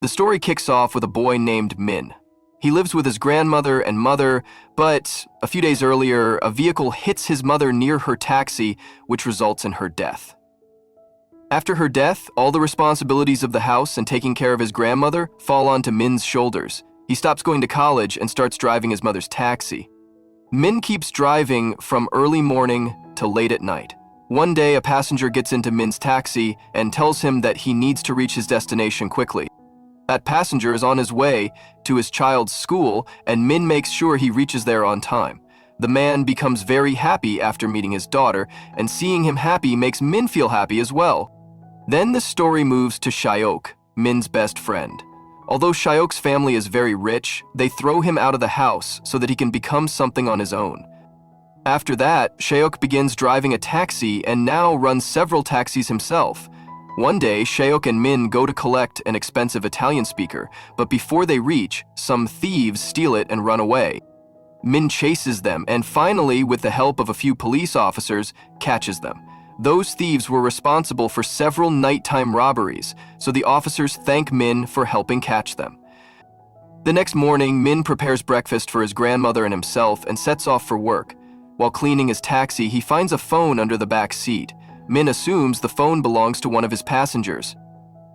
The story kicks off with a boy named Min. He lives with his grandmother and mother, but a few days earlier, a vehicle hits his mother near her taxi, which results in her death. After her death, all the responsibilities of the house and taking care of his grandmother fall onto Min's shoulders. He stops going to college and starts driving his mother's taxi. Min keeps driving from early morning to late at night. One day, a passenger gets into Min's taxi and tells him that he needs to reach his destination quickly. That passenger is on his way to his child's school, and Min makes sure he reaches there on time. The man becomes very happy after meeting his daughter, and seeing him happy makes Min feel happy as well. Then the story moves to Shayok, Min's best friend. Although Shayok's family is very rich, they throw him out of the house so that he can become something on his own. After that, Shayok begins driving a taxi and now runs several taxis himself. One day, Shayok and Min go to collect an expensive Italian speaker, but before they reach, some thieves steal it and run away. Min chases them and finally, with the help of a few police officers, catches them. Those thieves were responsible for several nighttime robberies, so the officers thank Min for helping catch them. The next morning, Min prepares breakfast for his grandmother and himself and sets off for work. While cleaning his taxi, he finds a phone under the back seat. Min assumes the phone belongs to one of his passengers.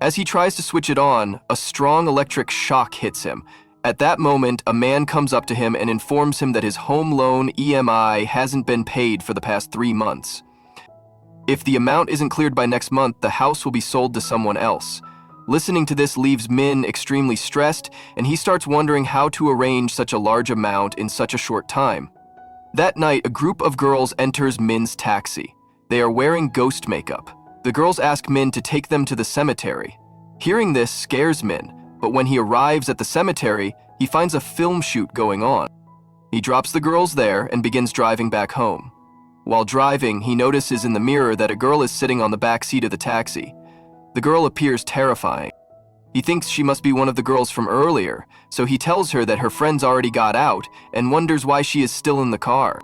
As he tries to switch it on, a strong electric shock hits him. At that moment, a man comes up to him and informs him that his home loan EMI hasn't been paid for the past 3 months. If the amount isn't cleared by next month, the house will be sold to someone else. Listening to this leaves Min extremely stressed, and he starts wondering how to arrange such a large amount in such a short time. That night, a group of girls enters Min's taxi. They are wearing ghost makeup. The girls ask Min to take them to the cemetery. Hearing this scares Min, but when he arrives at the cemetery, he finds a film shoot going on. He drops the girls there and begins driving back home. While driving, he notices in the mirror that a girl is sitting on the back seat of the taxi. The girl appears terrifying. He thinks she must be one of the girls from earlier, so he tells her that her friends already got out and wonders why she is still in the car.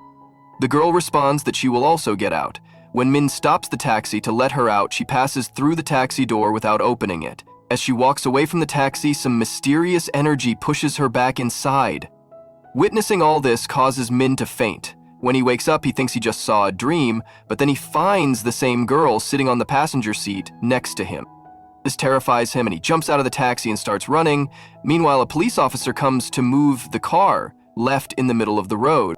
The girl responds that she will also get out. When Min stops the taxi to let her out, she passes through the taxi door without opening it. As she walks away from the taxi, some mysterious energy pushes her back inside. Witnessing all this causes Min to faint. When he wakes up, he thinks he just saw a dream, but then he finds the same girl sitting on the passenger seat next to him. This terrifies him and he jumps out of the taxi and starts running. Meanwhile, a police officer comes to move the car, left in the middle of the road.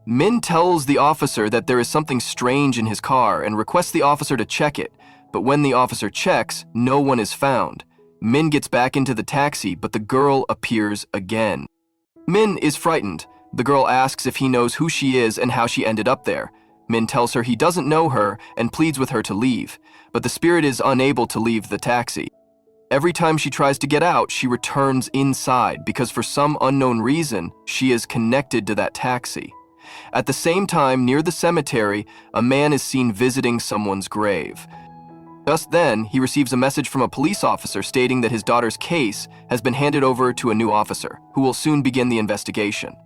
Min tells the officer that there is something strange in his car and requests the officer to check it, but when the officer checks, no one is found. Min gets back into the taxi, but the girl appears again. Min is frightened. The girl asks if he knows who she is and how she ended up there. Min tells her he doesn't know her and pleads with her to leave, but the spirit is unable to leave the taxi. Every time she tries to get out, she returns inside because for some unknown reason, she is connected to that taxi. At the same time, near the cemetery, a man is seen visiting someone's grave. Just then, he receives a message from a police officer stating that his daughter's case has been handed over to a new officer, who will soon begin the investigation.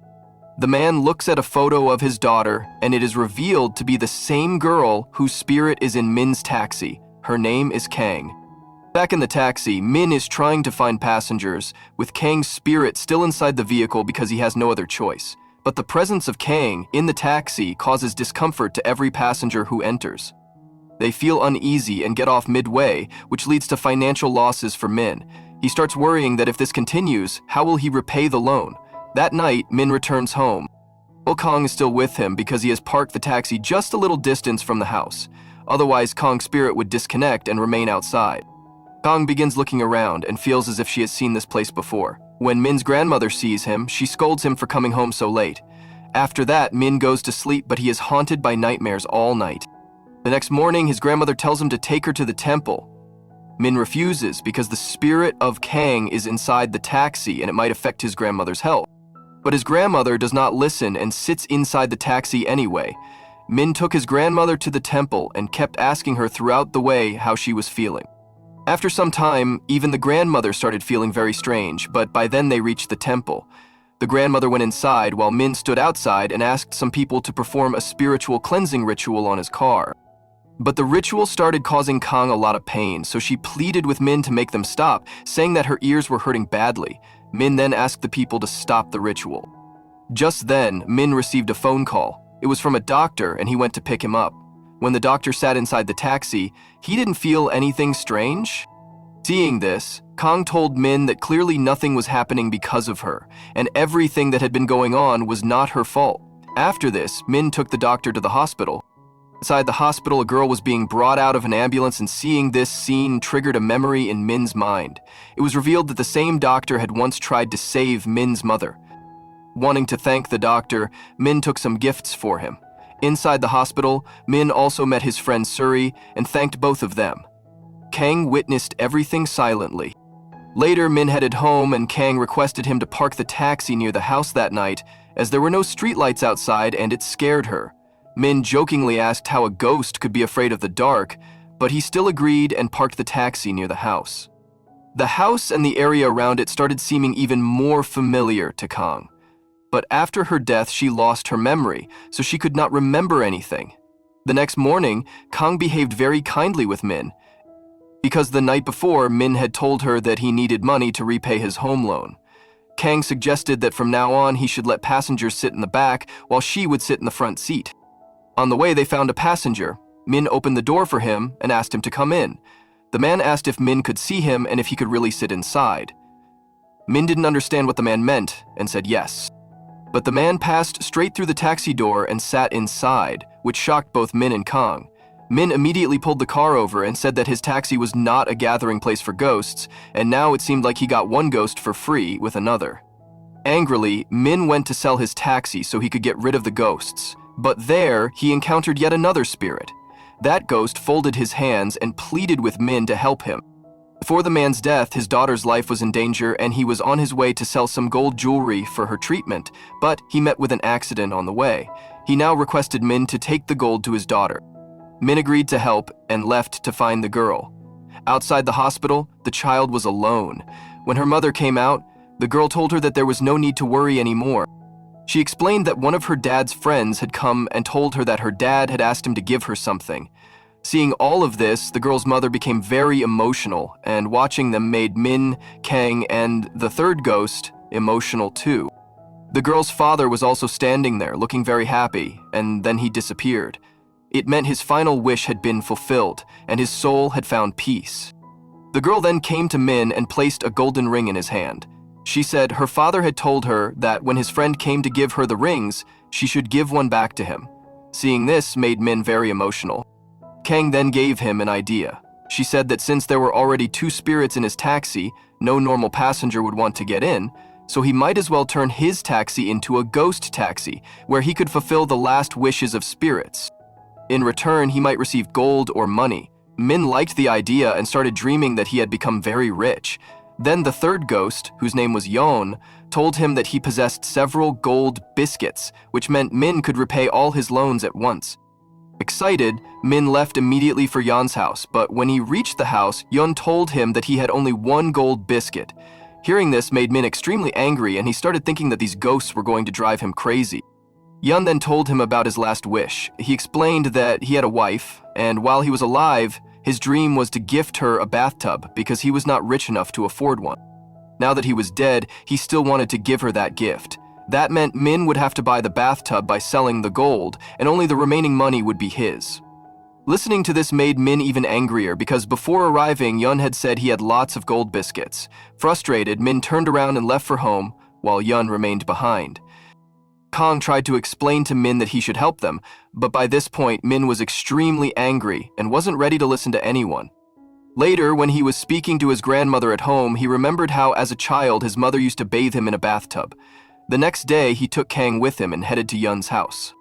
The man looks at a photo of his daughter, and it is revealed to be the same girl whose spirit is in Min's taxi. Her name is Kang. Back in the taxi, Min is trying to find passengers, with Kang's spirit still inside the vehicle because he has no other choice. But the presence of Kang in the taxi causes discomfort to every passenger who enters. They feel uneasy and get off midway, which leads to financial losses for Min. He starts worrying that if this continues, how will he repay the loan? That night, Min returns home. Kong is still with him because he has parked the taxi just a little distance from the house. Otherwise, Kong's spirit would disconnect and remain outside. Kong begins looking around and feels as if she has seen this place before. When Min's grandmother sees him, she scolds him for coming home so late. After that, Min goes to sleep, but he is haunted by nightmares all night. The next morning, his grandmother tells him to take her to the temple. Min refuses because the spirit of Kang is inside the taxi and it might affect his grandmother's health. But his grandmother does not listen and sits inside the taxi anyway. Min took his grandmother to the temple and kept asking her throughout the way how she was feeling. After some time, even the grandmother started feeling very strange, but by then they reached the temple. The grandmother went inside while Min stood outside and asked some people to perform a spiritual cleansing ritual on his car. But the ritual started causing Kang a lot of pain, so she pleaded with Min to make them stop, saying that her ears were hurting badly. Min then asked the people to stop the ritual. Just then, Min received a phone call. It was from a doctor, and he went to pick him up. When the doctor sat inside the taxi, he didn't feel anything strange. Seeing this, Kang told Min that clearly nothing was happening because of her, and everything that had been going on was not her fault. After this, Min took the doctor to the hospital. Inside the hospital, a girl was being brought out of an ambulance, and seeing this scene triggered a memory in Min's mind. It was revealed that the same doctor had once tried to save Min's mother. Wanting to thank the doctor, Min took some gifts for him. Inside the hospital, Min also met his friend Suri and thanked both of them. Kang witnessed everything silently. Later, Min headed home, and Kang requested him to park the taxi near the house that night, as there were no streetlights outside and it scared her. Min jokingly asked how a ghost could be afraid of the dark, but he still agreed and parked the taxi near the house. The house and the area around it started seeming even more familiar to Kang. But after her death, she lost her memory, so she could not remember anything. The next morning, Kang behaved very kindly with Min, because the night before, Min had told her that he needed money to repay his home loan. Kang suggested that from now on he should let passengers sit in the back while she would sit in the front seat. On the way, they found a passenger. Min opened the door for him and asked him to come in. The man asked if Min could see him and if he could really sit inside. Min didn't understand what the man meant and said yes. But the man passed straight through the taxi door and sat inside, which shocked both Min and Kang. Min immediately pulled the car over and said that his taxi was not a gathering place for ghosts, and now it seemed like he got one ghost for free with another. Angrily, Min went to sell his taxi so he could get rid of the ghosts, but there he encountered yet another spirit. That ghost folded his hands and pleaded with Min to help him. Before the man's death, his daughter's life was in danger and he was on his way to sell some gold jewelry for her treatment, but he met with an accident on the way. He now requested Min to take the gold to his daughter. Min agreed to help and left to find the girl. Outside the hospital, the child was alone. When her mother came out, the girl told her that there was no need to worry anymore. She explained that one of her dad's friends had come and told her that her dad had asked him to give her something. Seeing all of this, the girl's mother became very emotional, and watching them made Min, Kang, and the third ghost emotional too. The girl's father was also standing there, looking very happy, and then he disappeared. It meant his final wish had been fulfilled, and his soul had found peace. The girl then came to Min and placed a golden ring in his hand. She said her father had told her that when his friend came to give her the rings, she should give one back to him. Seeing this made Min very emotional. Kang then gave him an idea. She said that since there were already 2 spirits in his taxi, no normal passenger would want to get in, so he might as well turn his taxi into a ghost taxi, where he could fulfill the last wishes of spirits. In return, he might receive gold or money. Min liked the idea and started dreaming that he had become very rich. Then the third ghost, whose name was Yon, told him that he possessed several gold biscuits, which meant Min could repay all his loans at once. Excited, Min left immediately for Yon's house, but when he reached the house, Yon told him that he had only 1 gold biscuit. Hearing this made Min extremely angry, and he started thinking that these ghosts were going to drive him crazy. Yon then told him about his last wish. He explained that he had a wife, and while he was alive, his dream was to gift her a bathtub because he was not rich enough to afford one. Now that he was dead, he still wanted to give her that gift. That meant Min would have to buy the bathtub by selling the gold, and only the remaining money would be his. Listening to this made Min even angrier because before arriving, Yun had said he had lots of gold biscuits. Frustrated, Min turned around and left for home, while Yun remained behind. Kang tried to explain to Min that he should help them, but by this point, Min was extremely angry and wasn't ready to listen to anyone. Later, when he was speaking to his grandmother at home, he remembered how, as a child, his mother used to bathe him in a bathtub. The next day, he took Kang with him and headed to Yun's house.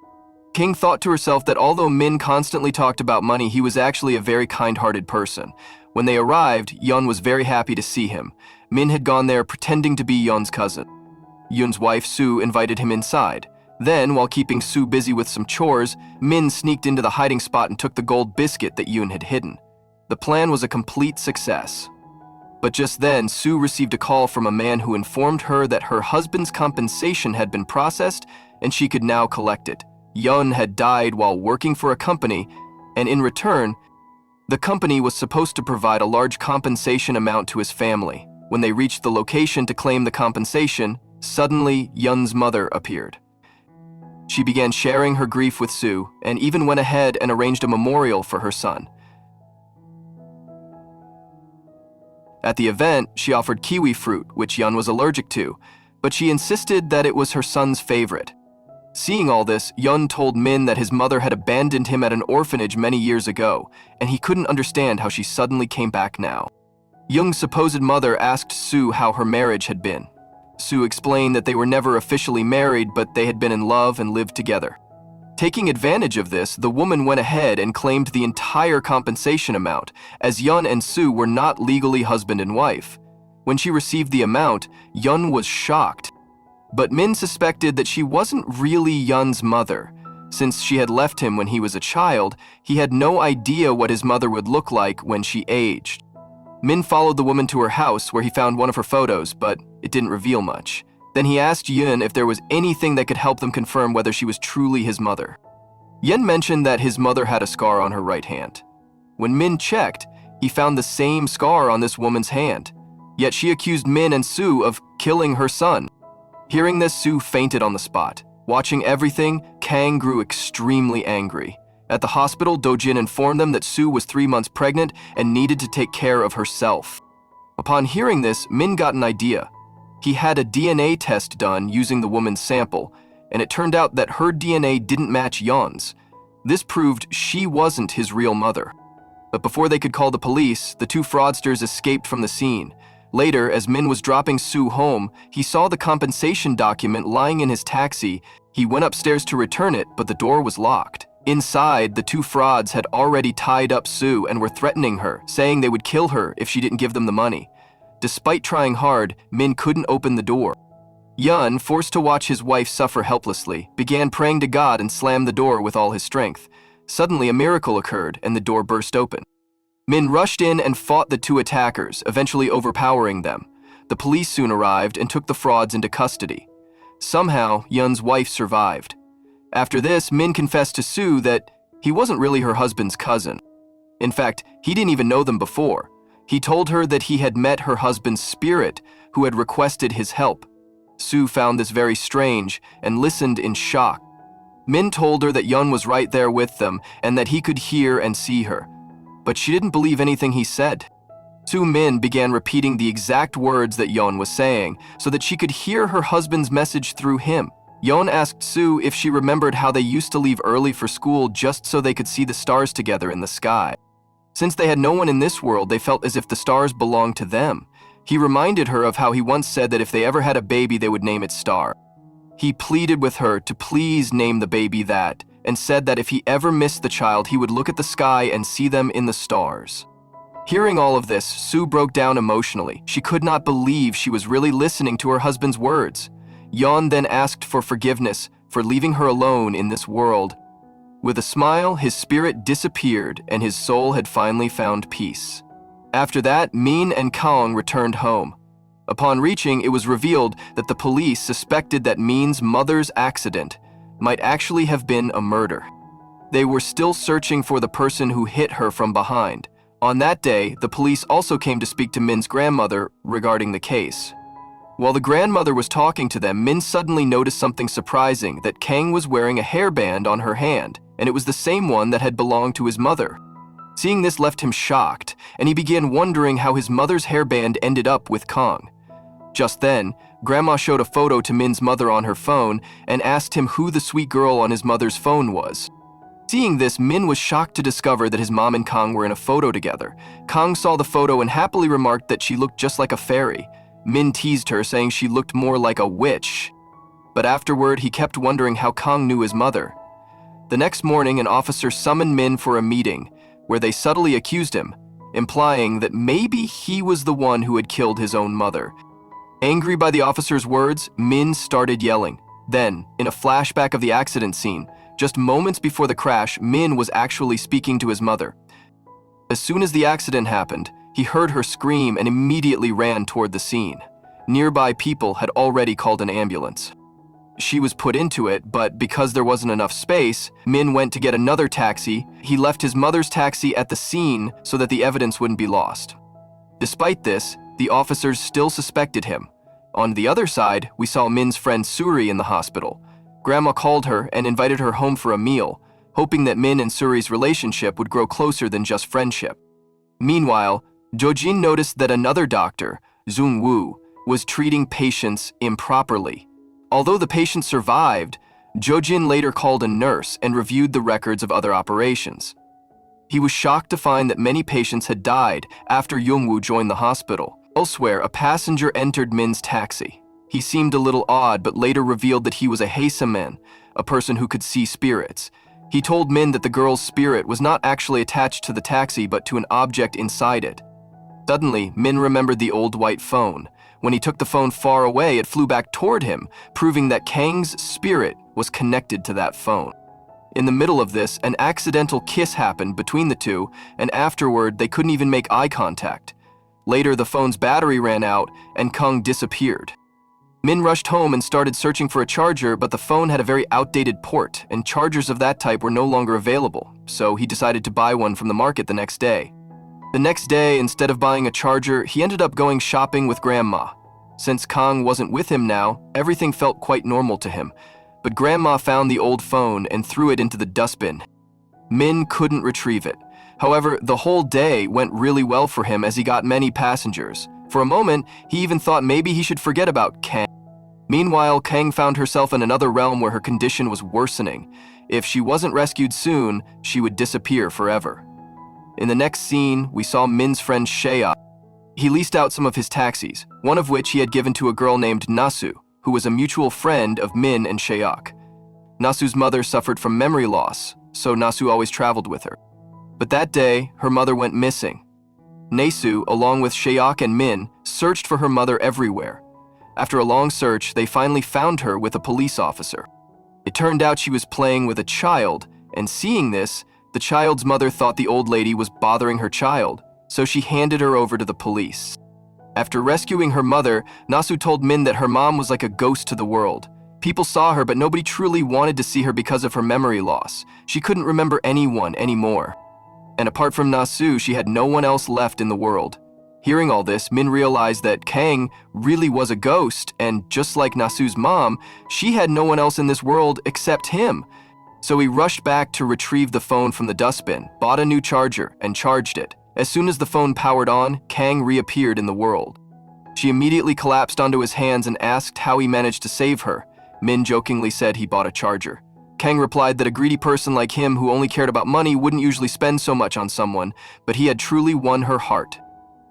King thought to herself that although Min constantly talked about money, he was actually a very kind-hearted person. When they arrived, Yun was very happy to see him. Min had gone there pretending to be Yun's cousin. Yun's wife, Sue, invited him inside. Then, while keeping Sue busy with some chores, Min sneaked into the hiding spot and took the gold biscuit that Yun had hidden. The plan was a complete success. But just then, Sue received a call from a man who informed her that her husband's compensation had been processed and she could now collect it. Yun had died while working for a company, and in return, the company was supposed to provide a large compensation amount to his family. When they reached the location to claim the compensation, suddenly Yun's mother appeared. She began sharing her grief with Sue and even went ahead and arranged a memorial for her son. At the event, she offered kiwi fruit, which Yun was allergic to, but she insisted that it was her son's favorite. Seeing all this, Yun told Min that his mother had abandoned him at an orphanage many years ago, and he couldn't understand how she suddenly came back now. Young's supposed mother asked Sue how her marriage had been. Sue explained that they were never officially married, but they had been in love and lived together. Taking advantage of this, the woman went ahead and claimed the entire compensation amount, as Yun and Sue were not legally husband and wife. When she received the amount, Yun was shocked. But Min suspected that she wasn't really Yun's mother. Since she had left him when he was a child, he had no idea what his mother would look like when she aged. Min followed the woman to her house where he found one of her photos, but it didn't reveal much. Then he asked Yun if there was anything that could help them confirm whether she was truly his mother. Yun mentioned that his mother had a scar on her right hand. When Min checked, he found the same scar on this woman's hand. Yet she accused Min and Sue of killing her son. Hearing this, Sue fainted on the spot. Watching everything, Kang grew extremely angry. At the hospital, Dojin informed them that Sue was 3 months pregnant and needed to take care of herself. Upon hearing this, Min got an idea. He had a DNA test done using the woman's sample, and it turned out that her DNA didn't match Yun's. This proved she wasn't his real mother. But before they could call the police, the two fraudsters escaped from the scene. Later, as Min was dropping Sue home, he saw the compensation document lying in his taxi. He went upstairs to return it, but the door was locked. Inside, the two frauds had already tied up Sue and were threatening her, saying they would kill her if she didn't give them the money. Despite trying hard, Min couldn't open the door. Yun, forced to watch his wife suffer helplessly, began praying to God and slammed the door with all his strength. Suddenly, a miracle occurred and the door burst open. Min rushed in and fought the two attackers, eventually overpowering them. The police soon arrived and took the frauds into custody. Somehow, Yun's wife survived. After this, Min confessed to Sue that he wasn't really her husband's cousin. In fact, he didn't even know them before. He told her that he had met her husband's spirit, who had requested his help. Sue found this very strange and listened in shock. Min told her that Yun was right there with them and that he could hear and see her. But she didn't believe anything he said. Sue Min began repeating the exact words that Yun was saying so that she could hear her husband's message through him. Yun asked Sue if she remembered how they used to leave early for school just so they could see the stars together in the sky. Since they had no one in this world, they felt as if the stars belonged to them. He reminded her of how he once said that if they ever had a baby, they would name it Star. He pleaded with her to please name the baby that, and said that if he ever missed the child, he would look at the sky and see them in the stars. Hearing all of this, Sue broke down emotionally. She could not believe she was really listening to her husband's words. Yun then asked for forgiveness for leaving her alone in this world. With a smile, his spirit disappeared and his soul had finally found peace. After that, Min and Kang returned home. Upon reaching, it was revealed that the police suspected that Min's mother's accident might actually have been a murder. They were still searching for the person who hit her from behind. On that day, the police also came to speak to Min's grandmother regarding the case. While the grandmother was talking to them, Min suddenly noticed something surprising, that Kang was wearing a hairband on her hand, and it was the same one that had belonged to his mother. Seeing this left him shocked, and he began wondering how his mother's hairband ended up with Kang. Just then, Grandma showed a photo to Min's mother on her phone and asked him who the sweet girl on his mother's phone was. Seeing this, Min was shocked to discover that his mom and Kang were in a photo together. Kang saw the photo and happily remarked that she looked just like a fairy. Min teased her, saying she looked more like a witch. But afterward, he kept wondering how Kang knew his mother. The next morning, an officer summoned Min for a meeting, where they subtly accused him, implying that maybe he was the one who had killed his own mother. Angry by the officer's words, Min started yelling. Then, in a flashback of the accident scene, just moments before the crash, Min was actually speaking to his mother. As soon as the accident happened, he heard her scream and immediately ran toward the scene. Nearby people had already called an ambulance. She was put into it, but because there wasn't enough space, Min went to get another taxi. He left his mother's taxi at the scene so that the evidence wouldn't be lost. Despite this, the officers still suspected him. On the other side, we saw Min's friend Suri in the hospital. Grandma called her and invited her home for a meal, hoping that Min and Suri's relationship would grow closer than just friendship. Meanwhile, Jojin noticed that another doctor, Zung Woo, was treating patients improperly. Although the patient survived, Jojin later called a nurse and reviewed the records of other operations. He was shocked to find that many patients had died after Youngwoo joined the hospital. Elsewhere, a passenger entered Min's taxi. He seemed a little odd, but later revealed that he was a Heisaman, a person who could see spirits. He told Min that the girl's spirit was not actually attached to the taxi, but to an object inside it. Suddenly, Min remembered the old white phone. When he took the phone far away, it flew back toward him, proving that Kang's spirit was connected to that phone. In the middle of this, an accidental kiss happened between the two, and afterward, they couldn't even make eye contact. Later, the phone's battery ran out, and Kang disappeared. Min rushed home and started searching for a charger, but the phone had a very outdated port, and chargers of that type were no longer available, so he decided to buy one from the market the next day. The next day, instead of buying a charger, he ended up going shopping with Grandma. Since Kang wasn't with him now, everything felt quite normal to him, but Grandma found the old phone and threw it into the dustbin. Min couldn't retrieve it. However, the whole day went really well for him as he got many passengers. For a moment, he even thought maybe he should forget about Kang. Meanwhile, Kang found herself in another realm where her condition was worsening. If she wasn't rescued soon, she would disappear forever. In the next scene, we saw Min's friend Shea. He leased out some of his taxis, one of which he had given to a girl named Nasu, who was a mutual friend of Min and Sheok. Nasu's mother suffered from memory loss, so Nasu always traveled with her. But that day, her mother went missing. Nasu, along with Sheok and Min, searched for her mother everywhere. After a long search, they finally found her with a police officer. It turned out she was playing with a child, and seeing this, the child's mother thought the old lady was bothering her child, so she handed her over to the police. After rescuing her mother, Nasu told Min that her mom was like a ghost to the world. People saw her, but nobody truly wanted to see her because of her memory loss. She couldn't remember anyone anymore. And apart from Nasu, she had no one else left in the world. Hearing all this, Min realized that Kang really was a ghost, and just like Nasu's mom, she had no one else in this world except him. So he rushed back to retrieve the phone from the dustbin, bought a new charger, and charged it. As soon as the phone powered on, Kang reappeared in the world. She immediately collapsed onto his hands and asked how he managed to save her. Min jokingly said he bought a charger. Kang replied that a greedy person like him who only cared about money wouldn't usually spend so much on someone, but he had truly won her heart.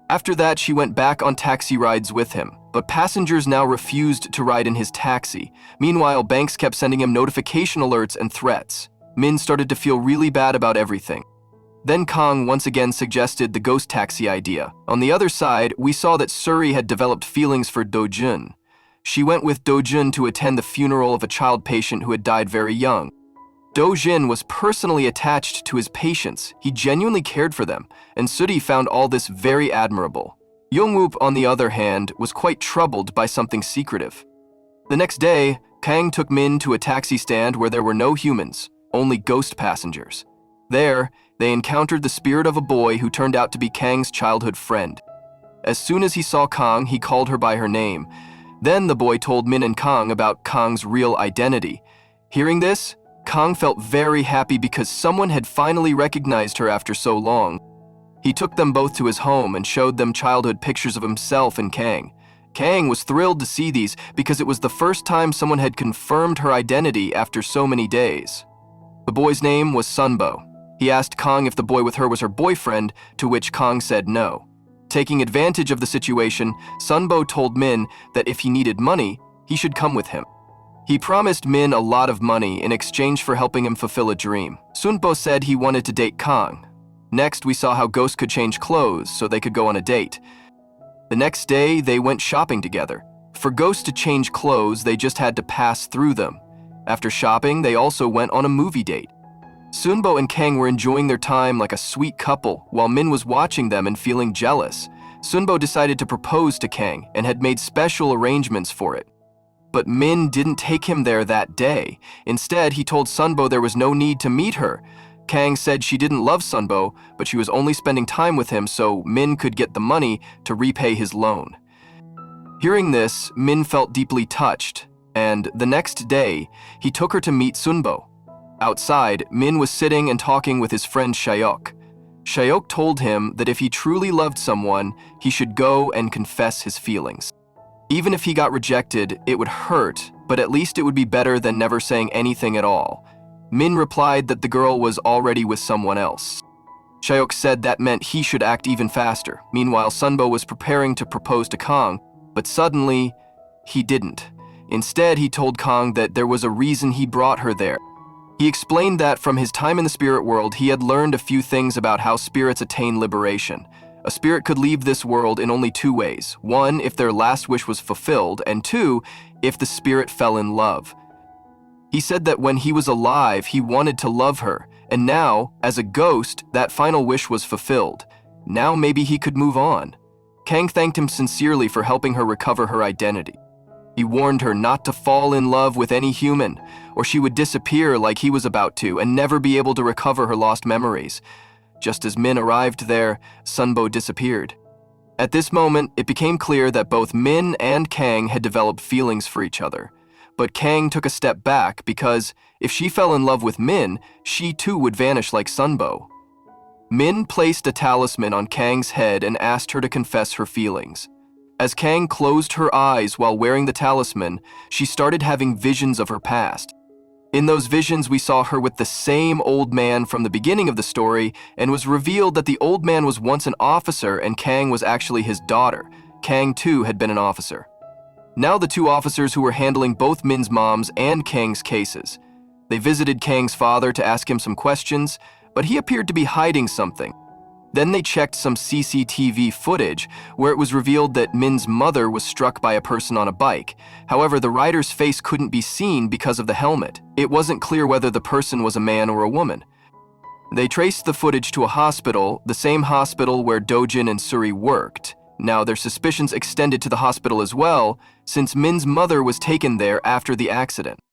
After that, she went back on taxi rides with him, but passengers now refused to ride in his taxi. Meanwhile, banks kept sending him notification alerts and threats. Min started to feel really bad about everything. Then Kang once again suggested the ghost taxi idea. On the other side, we saw that Suri had developed feelings for Do-jun. She went with Do-jun to attend the funeral of a child patient who had died very young. Do-jin was personally attached to his patients. He genuinely cared for them, and Suri found all this very admirable. Youngwoop, on the other hand, was quite troubled by something secretive. The next day, Kang took Min to a taxi stand where there were no humans, only ghost passengers. There, they encountered the spirit of a boy who turned out to be Kang's childhood friend. As soon as he saw Kang, he called her by her name. Then the boy told Min and Kang about Kang's real identity. Hearing this, Kang felt very happy because someone had finally recognized her after so long. He took them both to his home and showed them childhood pictures of himself and Kang. Kang was thrilled to see these because it was the first time someone had confirmed her identity after so many days. The boy's name was Sunbo. He asked Kang if the boy with her was her boyfriend, to which Kang said no. Taking advantage of the situation, Sunbo told Min that if he needed money, he should come with him. He promised Min a lot of money in exchange for helping him fulfill a dream. Sunbo said he wanted to date Kang. Next, we saw how ghosts could change clothes so they could go on a date. The next day, they went shopping together. For ghosts to change clothes, they just had to pass through them. After shopping, they also went on a movie date. Sunbo and Kang were enjoying their time like a sweet couple, while Min was watching them and feeling jealous. Sunbo decided to propose to Kang and had made special arrangements for it. but Min didn't take him there that day. Instead, he told Sunbo there was no need to meet her. Kang said she didn't love Sunbo, but she was only spending time with him so Min could get the money to repay his loan. Hearing this, Min felt deeply touched, and the next day, he took her to meet Sunbo. Outside, Min was sitting and talking with his friend Shayok. Shayok told him that if he truly loved someone, he should go and confess his feelings. Even if he got rejected, it would hurt, but at least it would be better than never saying anything at all. Min replied that the girl was already with someone else. Shayok said that meant he should act even faster. Meanwhile, Sunbo was preparing to propose to Kang, but suddenly, he didn't. Instead, he told Kang that there was a reason he brought her there. He explained that from his time in the spirit world, he had learned a few things about how spirits attain liberation. A spirit could leave this world in only two ways. One, if their last wish was fulfilled, and two, if the spirit fell in love. He said that when he was alive, he wanted to love her, and now, as a ghost, that final wish was fulfilled. Now maybe he could move on. Kang thanked him sincerely for helping her recover her identity. He warned her not to fall in love with any human, or she would disappear like he was about to and never be able to recover her lost memories. Just as Min arrived there, Sunbo disappeared. At this moment, it became clear that both Min and Kang had developed feelings for each other. But Kang took a step back because if she fell in love with Min, she too would vanish like Sunbo. Min placed a talisman on Kang's head and asked her to confess her feelings. As Kang closed her eyes while wearing the talisman, she started having visions of her past. In those visions, we saw her with the same old man from the beginning of the story, and was revealed that the old man was once an officer and Kang was actually his daughter. Kang too had been an officer. Now the two officers who were handling both Min's mom's and Kang's cases. They visited Kang's father to ask him some questions, but he appeared to be hiding something. Then they checked some CCTV footage where it was revealed that Min's mother was struck by a person on a bike. However, the rider's face couldn't be seen because of the helmet. It wasn't clear whether the person was a man or a woman. They traced the footage to a hospital, the same hospital where Dojin and Suri worked. Now their suspicions extended to the hospital as well, since Min's mother was taken there after the accident.